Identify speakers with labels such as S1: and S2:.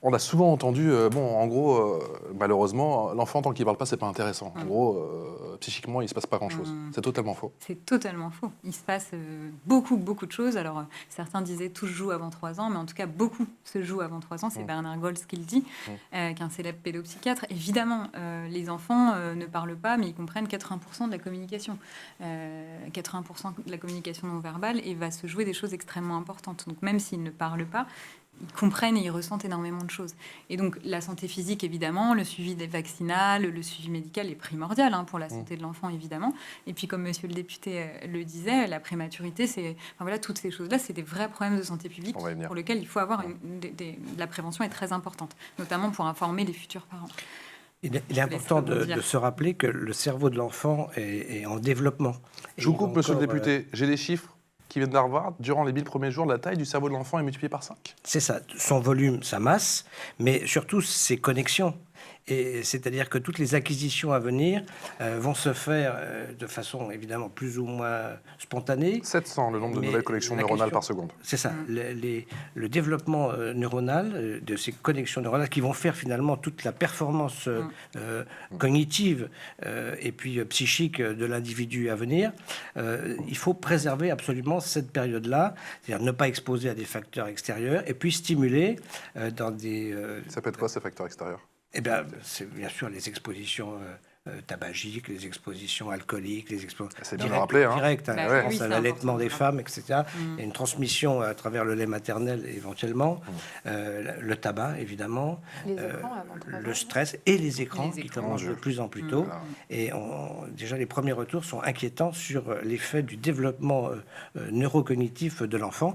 S1: On a souvent entendu, en gros, malheureusement, l'enfant, tant qu'il ne parle pas, c'est pas intéressant. En gros, psychiquement, il ne se passe pas grand-chose. C'est totalement faux.
S2: C'est totalement faux. Il se passe beaucoup de choses. Alors, certains disaient tout se joue avant 3 ans, mais en tout cas, beaucoup se joue avant 3 ans. C'est Bernard Gols qui le dit, qui est un célèbre pédopsychiatre. Évidemment, les enfants ne parlent pas, mais ils comprennent 80% de la communication. 80% de la communication non verbale, et va se jouer des choses extrêmement importantes. Donc, même s'ils ne parlent pas, ils comprennent et ils ressentent énormément de choses. Et donc, la santé physique, évidemment, le suivi des vaccinales, le suivi médical est primordial pour la santé de l'enfant, évidemment. Et puis, comme monsieur le député le disait, la prématurité, toutes ces choses-là, c'est des vrais problèmes de santé publique pour lesquels il faut avoir la prévention est très importante, notamment pour informer les futurs parents.
S3: Il est important de se rappeler que le cerveau de l'enfant est en développement.
S1: Je vous coupe, monsieur le député. J'ai des chiffres qui viennent d'Harvard. Durant les 1000 premiers jours, la taille du cerveau de l'enfant est multipliée par 5.
S3: C'est ça, son volume, sa masse, mais surtout ses connexions. Et c'est-à-dire que toutes les acquisitions à venir vont se faire de façon évidemment plus ou moins spontanée.
S1: 700, le nombre de nouvelles connexions neuronales par seconde.
S3: C'est ça, le développement neuronal de ces connexions neuronales qui vont faire finalement toute la performance cognitive et puis psychique de l'individu à venir. Il faut préserver absolument cette période-là, c'est-à-dire ne pas exposer à des facteurs extérieurs et puis stimuler dans des...
S1: Ça peut être quoi ces facteurs extérieurs ?
S3: Eh bien, c'est bien sûr les expositions tabagiques, les expositions alcooliques, les expositions directes, à l'allaitement des femmes, etc. Il y a une transmission à travers le lait maternel éventuellement, le tabac évidemment, le stress et les écrans qui commencent de plus en plus tôt. Et déjà les premiers retours sont inquiétants sur l'effet du développement neurocognitif de l'enfant.